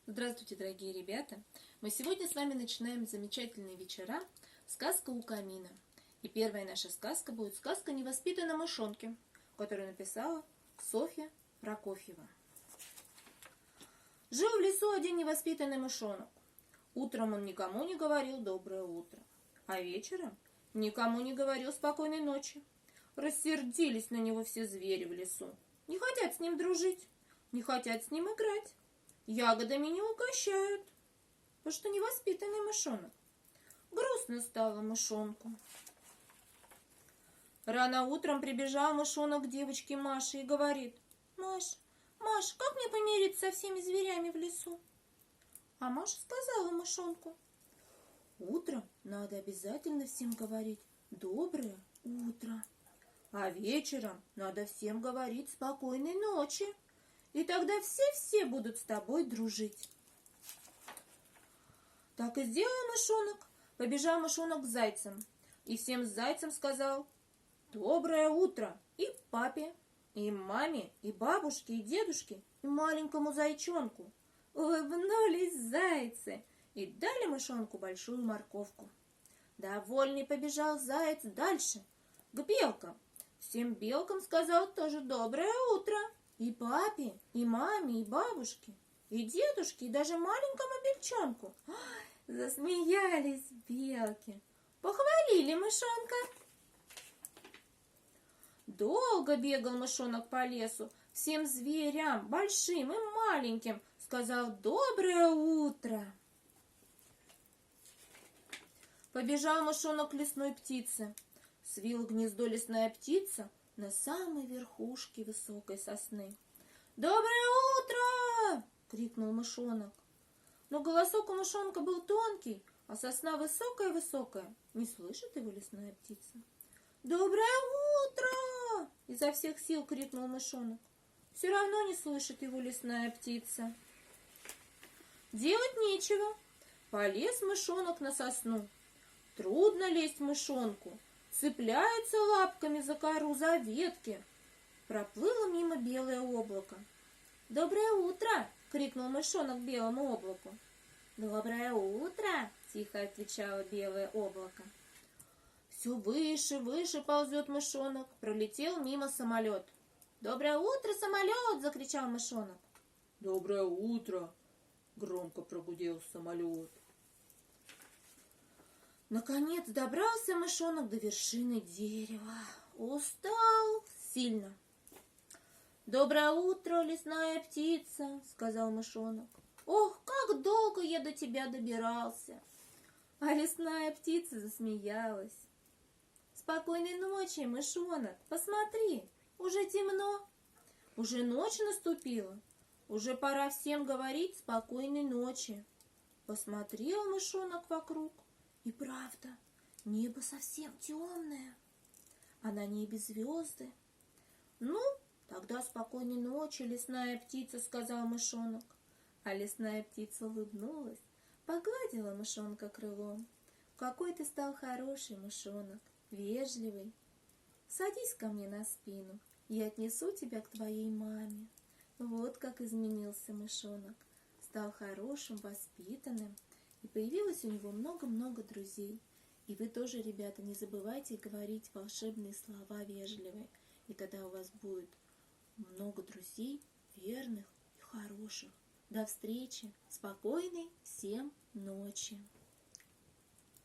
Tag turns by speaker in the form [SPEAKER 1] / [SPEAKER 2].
[SPEAKER 1] Здравствуйте, дорогие ребята! Мы сегодня с вами начинаем замечательные вечера «Сказка у камина». И первая наша сказка будет сказка о невоспитанном мышонке, которую написала Софья Прокофьева. Жил в лесу один невоспитанный мышонок. Утром он никому не говорил «доброе утро», а вечером никому не говорил «спокойной ночи». Рассердились на него все звери в лесу. Не хотят с ним дружить, не хотят с ним играть. Ягодами не угощают, потому что невоспитанный мышонок. Грустно стало мышонку. Рано утром прибежал мышонок к девочке Маше и говорит: Маш, как мне помириться со всеми зверями в лесу? А Маша сказала мышонку: утром надо обязательно всем говорить «доброе утро», а вечером надо всем говорить «спокойной ночи». И тогда все будут с тобой дружить. Так и сделал мышонок. Побежал мышонок к зайцам. И всем зайцам сказал «доброе утро» и папе, и маме, и бабушке, и дедушке, и маленькому зайчонку. Улыбнулись зайцы и дали мышонку большую морковку. Довольный побежал заяц дальше, к белкам. Всем белкам сказал тоже «доброе утро». И папе, и маме, и бабушке, и дедушке, и даже маленькому бельчонку. Засмеялись белки, похвалили мышонка. Долго бегал мышонок по лесу, всем зверям, большим и маленьким, сказал «доброе утро». Побежал мышонок к лесной птице. Свила гнездо лесная птица на самой верхушке высокой сосны. «Доброе утро!» — крикнул мышонок. Но голосок у мышонка был тонкий, а сосна высокая-высокая. Не слышит его лесная птица. «Доброе утро!» — изо всех сил крикнул мышонок. Все равно не слышит его лесная птица. Делать нечего. Полез мышонок на сосну. Трудно лезть мышонку. Цепляется лапками за кору, за ветки. Проплыло мимо белое облако. «Доброе утро!» — крикнул мышонок белому облаку. «Доброе утро!» — тихо отвечало белое облако. Все выше, выше ползет мышонок. Пролетел мимо самолет. «Доброе утро, самолет!» — закричал мышонок.
[SPEAKER 2] «Доброе утро!» — громко прогудел самолет.
[SPEAKER 1] Наконец добрался мышонок до вершины дерева. Устал сильно. «Доброе утро, лесная птица!» — сказал мышонок. «Ох, как долго я до тебя добирался!» А лесная птица засмеялась. «Спокойной ночи, мышонок! Посмотри, уже темно, уже ночь наступила, уже пора всем говорить спокойной ночи». Посмотрел мышонок вокруг. И правда, небо совсем темное, а на небе звезды. «Ну, тогда спокойной ночи, лесная птица», — сказал мышонок. А лесная птица улыбнулась, погладила мышонка крылом. «Какой ты стал хороший, мышонок, вежливый. Садись ко мне на спину, я отнесу тебя к твоей маме». Вот как изменился мышонок, стал хорошим, воспитанным. И появилось у него много-много друзей. И вы тоже, ребята, не забывайте говорить волшебные слова вежливые. И тогда у вас будет много друзей, верных и хороших. До встречи. Спокойной всем ночи.